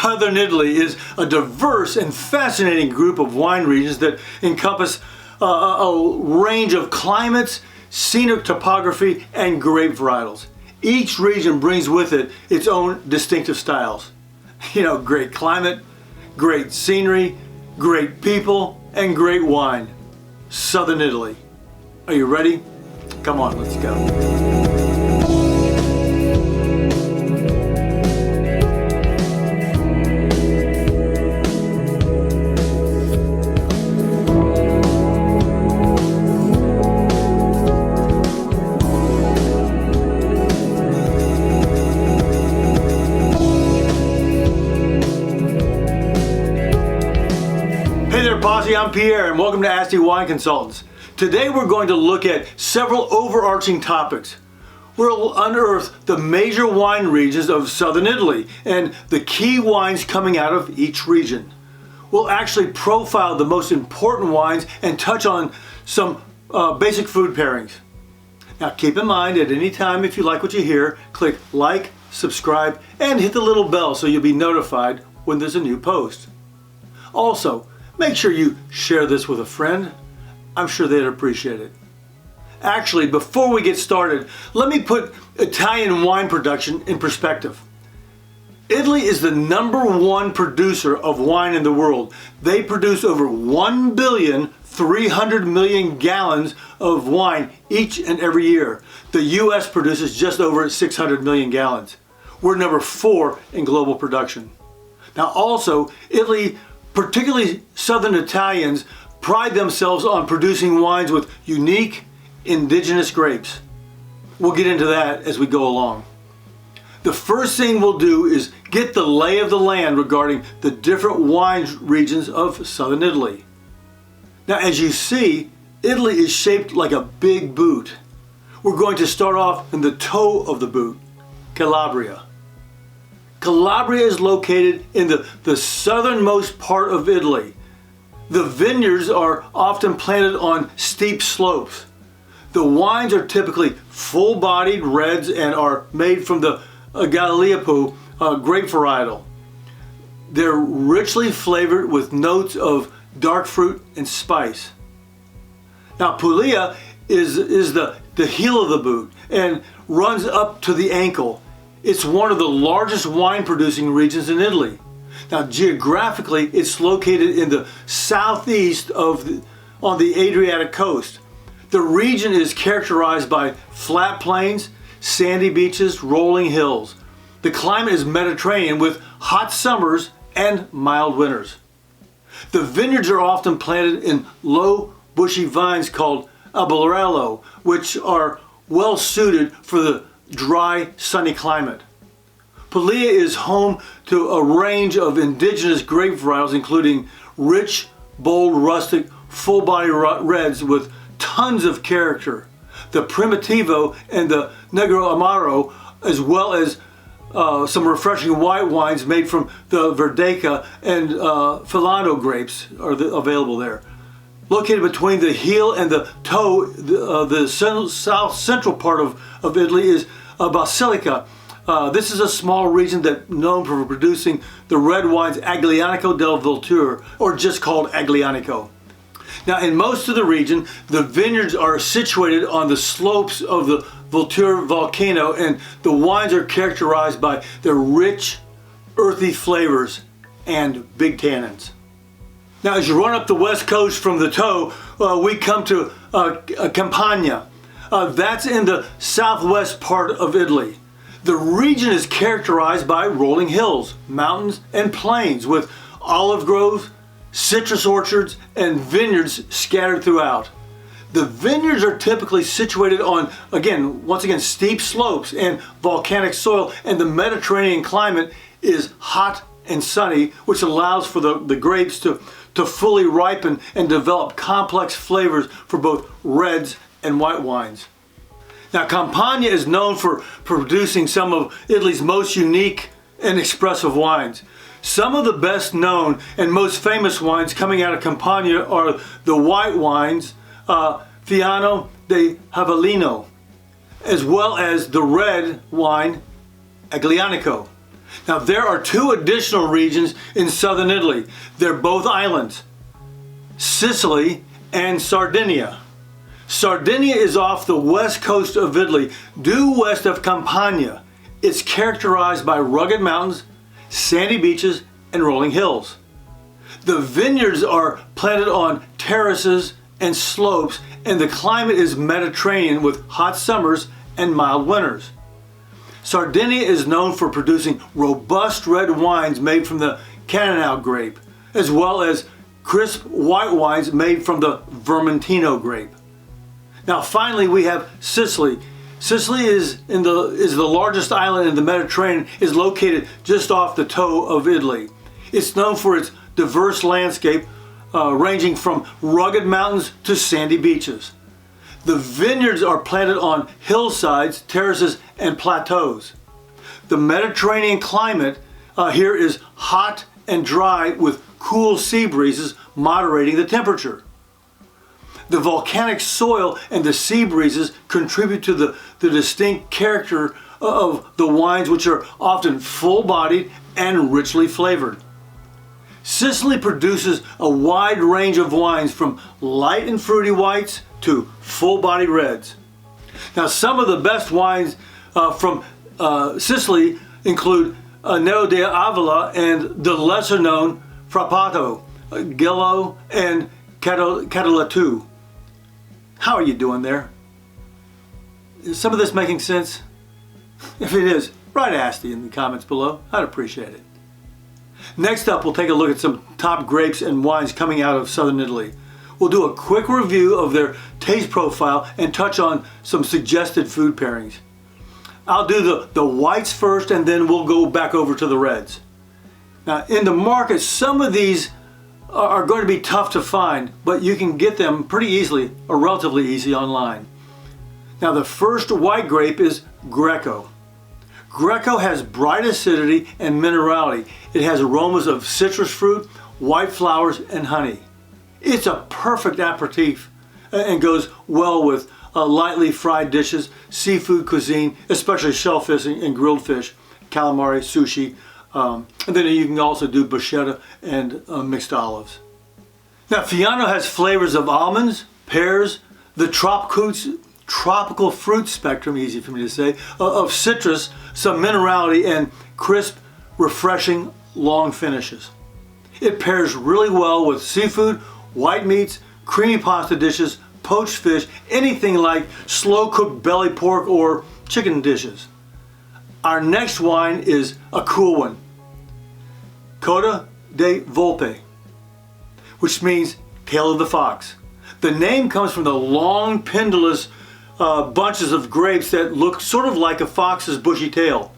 Southern Italy is a diverse and fascinating group of wine regions that encompass a range of climates, scenic topography, and grape varietals. Each region brings with it its own distinctive styles. You know, great climate, great scenery, great people, and great wine. Southern Italy. Are you ready? Come on, let's go. Hey there, Posse, I'm Pierre, and welcome to Asti Wine Consultants. Today we're going to look at several overarching topics. We'll unearth the major wine regions of Southern Italy and the key wines coming out of each region. We'll actually profile the most important wines and touch on some basic food pairings. Now keep in mind, at any time, if you like what you hear, click like, subscribe, and hit the little bell so you'll be notified when there's a new post. Also, make sure you share this with a friend. I'm sure they'd appreciate it. Actually, before we get started, let me put Italian wine production in perspective. Italy is the #1 producer of wine in the world. They produce over 1,300,000,000 gallons of wine each and every year. The US produces just over 600 million gallons. We're #4 in global production. Now also, Italy, particularly Southern Italians, pride themselves on producing wines with unique indigenous grapes. We'll get into that as we go along. The first thing we'll do is get the lay of the land regarding the different wine regions of Southern Italy. Now, as you see, Italy is shaped like a big boot. We're going to start off in the toe of the boot, Calabria. Calabria is located in the southernmost part of Italy. The vineyards are often planted on steep slopes. The wines are typically full-bodied reds and are made from the Galliano grape varietal. They're richly flavored with notes of dark fruit and spice. Now Puglia is the heel of the boot and runs up to the ankle. It's one of the largest wine producing regions in Italy. Now geographically, it's located in the southeast on the Adriatic coast. The region is characterized by flat plains, sandy beaches, rolling hills. The climate is Mediterranean with hot summers and mild winters. The vineyards are often planted in low bushy vines called albarello, which are well suited for the dry, sunny climate. Puglia is home to a range of indigenous grape varietals, including rich, bold, rustic, full-body reds with tons of character, the Primitivo and the Negro Amaro, as well as some refreshing white wines made from the Verdecca and Filano grapes are available there. Located between the heel and the toe, the south central part of Italy is Basilicata. This is a small region that's known for producing the red wines Aglianico del Vulture, or just called Aglianico. Now in most of the region, the vineyards are situated on the slopes of the Vulture volcano, and the wines are characterized by their rich, earthy flavors and big tannins. Now as you run up the west coast from the toe, we come to Campania. That's in the southwest part of Italy. The region is characterized by rolling hills, mountains, and plains with olive groves, citrus orchards, and vineyards scattered throughout. The vineyards are typically situated on, once again, steep slopes and volcanic soil, and the Mediterranean climate is hot and sunny, which allows for the grapes to fully ripen and develop complex flavors for both reds and white wines. Now Campania is known for producing some of Italy's most unique and expressive wines. Some of the best known and most famous wines coming out of Campania are the white wines, Fiano di Avellino, as well as the red wine, Aglianico. Now there are two additional regions in southern Italy. They're both islands, Sicily and Sardinia. Sardinia is off the west coast of Italy, due west of Campania. It's characterized by rugged mountains, sandy beaches, and rolling hills. The vineyards are planted on terraces and slopes, and the climate is Mediterranean with hot summers and mild winters. Sardinia is known for producing robust red wines made from the Cannonau grape, as well as crisp white wines made from the Vermentino grape. Now finally we have Sicily. Sicily is the largest island in the Mediterranean, is located just off the toe of Italy. It's known for its diverse landscape, ranging from rugged mountains to sandy beaches. The vineyards are planted on hillsides, terraces, and plateaus. The Mediterranean climate here is hot and dry with cool sea breezes moderating the temperature. The volcanic soil and the sea breezes contribute to the distinct character of the wines, which are often full-bodied and richly flavored. Sicily produces a wide range of wines from light and fruity whites to full-bodied reds. Now some of the best wines from Sicily include Nero de Avila and the lesser-known Frappato, Gillo, and Catalatu. How are you doing there? Is some of this making sense? If it is, write Asti in the comments below. I'd appreciate it. Next up, we'll take a look at some top grapes and wines coming out of southern Italy. We'll do a quick review of their taste profile and touch on some suggested food pairings. I'll do the whites first, and then we'll go back over to the reds. Now in the market, some of these are going to be tough to find, but you can get them pretty easily, or relatively easy, online. Now the first white grape is Greco. Greco has bright acidity and minerality. It has aromas of citrus fruit, white flowers, and honey. It's a perfect aperitif and goes well with lightly fried dishes, seafood cuisine, especially shellfish and grilled fish, calamari, sushi, and then you can also do bruschetta and mixed olives. Now Fiano has flavors of almonds, pears, the tropical fruit spectrum, easy for me to say, of citrus, some minerality, and crisp, refreshing, long finishes. It pairs really well with seafood, white meats, creamy pasta dishes, poached fish, anything like slow-cooked belly pork or chicken dishes. Our next wine is a cool one, Coda de Volpe, which means tail of the fox. The name comes from the long pendulous bunches of grapes that look sort of like a fox's bushy tail.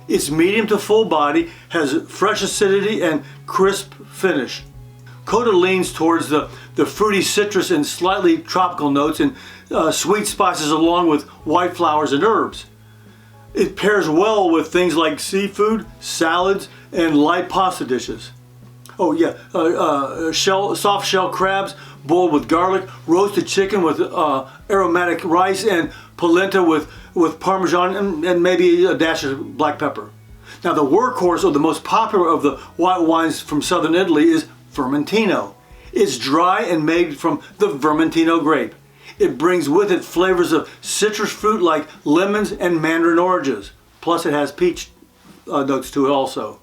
It's medium to full body, has fresh acidity and crisp finish. Coda leans towards the fruity citrus and slightly tropical notes and sweet spices along with white flowers and herbs. It pairs well with things like seafood, salads, and light pasta dishes. Oh yeah, soft shell crabs boiled with garlic, roasted chicken with aromatic rice, and polenta with parmesan and maybe a dash of black pepper. Now the workhorse, or the most popular of the white wines from southern Italy, is Vermentino. It's dry and made from the Vermentino grape. It brings with it flavors of citrus fruit like lemons and mandarin oranges. Plus it has peach notes to it also.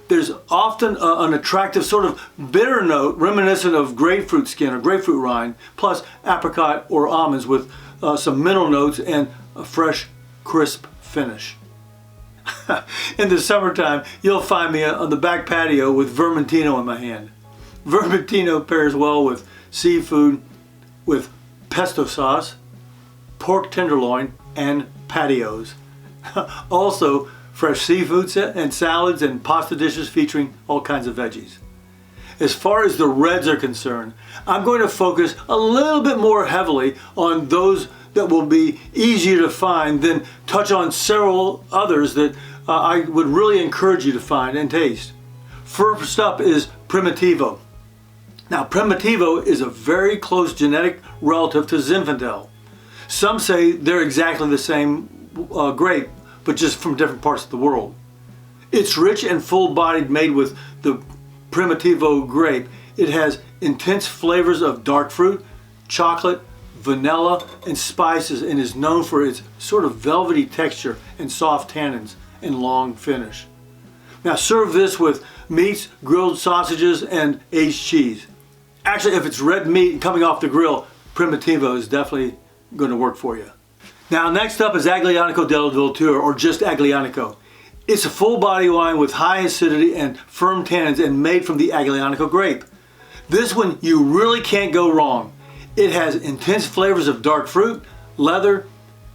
There's often an attractive sort of bitter note reminiscent of grapefruit skin or grapefruit rind, plus apricot or almonds with some mineral notes and a fresh, crisp finish. In the summertime, you'll find me on the back patio with Vermentino in my hand. Vermentino pairs well with seafood, with pesto sauce, pork tenderloin, and patios. Also, fresh seafood and salads and pasta dishes featuring all kinds of veggies. As far as the reds are concerned, I'm going to focus a little bit more heavily on those that will be easier to find, then touch on several others that I would really encourage you to find and taste. First up is Primitivo. Now Primitivo is a very close genetic relative to Zinfandel. Some say they're exactly the same grape, but just from different parts of the world. It's rich and full-bodied, made with the Primitivo grape. It has intense flavors of dark fruit, chocolate, vanilla, and spices, and is known for its sort of velvety texture and soft tannins and long finish. Now serve this with meats, grilled sausages, and aged cheese. Actually, if it's red meat coming off the grill, Primitivo is definitely going to work for you. Now next up is Aglianico del Vulture, or just Aglianico. It's a full body wine with high acidity and firm tannins and made from the Aglianico grape. This one you really can't go wrong. It has intense flavors of dark fruit, leather,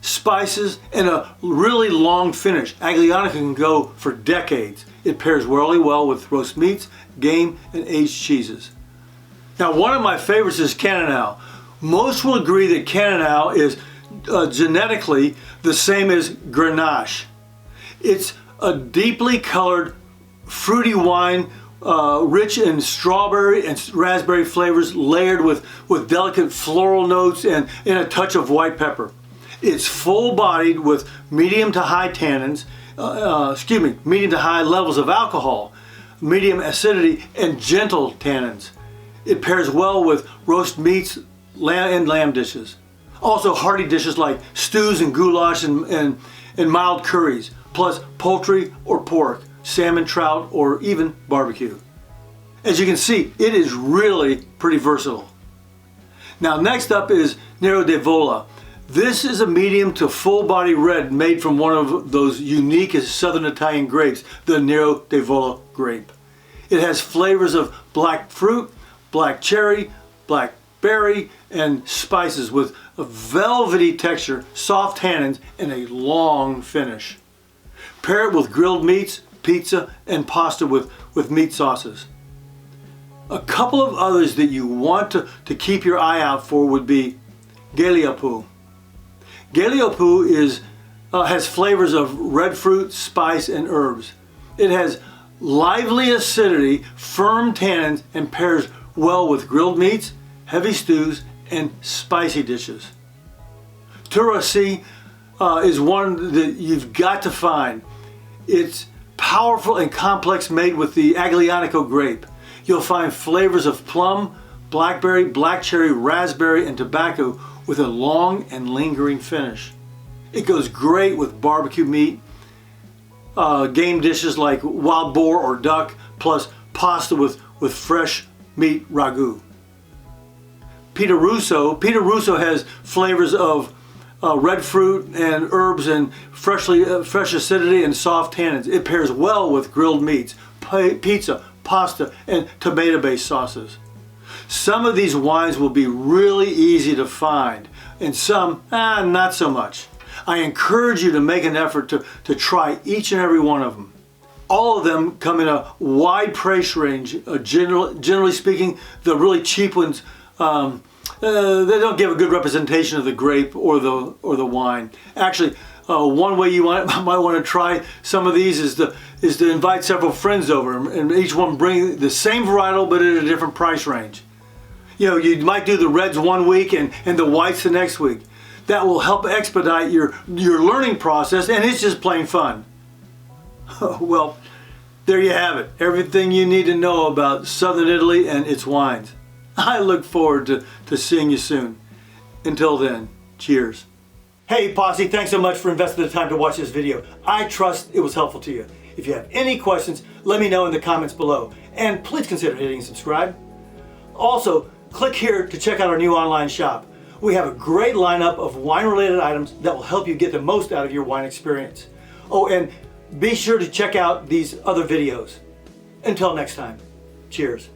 spices, and a really long finish. Aglianico can go for decades. It pairs really well with roast meats, game, and aged cheeses. Now one of my favorites is Cannonau. Most will agree that Cannonau is genetically the same as Grenache. It's a deeply colored, fruity wine, rich in strawberry and raspberry flavors, layered with delicate floral notes and a touch of white pepper. It's full-bodied with medium to high tannins, medium to high levels of alcohol, medium acidity, and gentle tannins. It pairs well with roast meats and lamb dishes. Also hearty dishes like stews and goulash and mild curries, plus poultry or pork, salmon, trout, or even barbecue. As you can see, it is really pretty versatile. Now next up is Nero de Vola. This is a medium to full body red made from one of those unique southern Italian grapes, the Nero de Vola grape. It has flavors of black fruit, black cherry, blackberry, and spices with a velvety texture, soft tannins, and a long finish. Pair it with grilled meats, pizza, and pasta with meat sauces. A couple of others that you want to keep your eye out for would be Galeopou. Galeopou has flavors of red fruit, spice, and herbs. It has lively acidity, firm tannins, and pairs well with grilled meats, heavy stews, and spicy dishes. Turasi is one that you've got to find. It's powerful and complex, made with the Aglianico grape. You'll find flavors of plum, blackberry, black cherry, raspberry, and tobacco with a long and lingering finish. It goes great with barbecue meat, game dishes like wild boar or duck, plus pasta with fresh meat ragu. Peter Russo has flavors of red fruit and herbs and fresh acidity and soft tannins. It pairs well with grilled meats, pizza, pasta, and tomato-based sauces. Some of these wines will be really easy to find, and some, not so much. I encourage you to make an effort to try each and every one of them. All of them come in a wide price range. Generally speaking, the really cheap ones, they don't give a good representation of the grape or the wine. Actually, one way you might want to try some of these is to invite several friends over, and each one bring the same varietal but at a different price range. You know, you might do the reds one week and the whites the next week. That will help expedite your learning process, and it's just plain fun. Well, there you have it. Everything you need to know about Southern Italy and its wines. I look forward to seeing you soon. Until then, cheers. Hey Posse, thanks so much for investing the time to watch this video. I trust it was helpful to you. If you have any questions, let me know in the comments below. And please consider hitting subscribe. Also, click here to check out our new online shop. We have a great lineup of wine-related items that will help you get the most out of your wine experience. Oh, and be sure to check out these other videos. Until next time, cheers.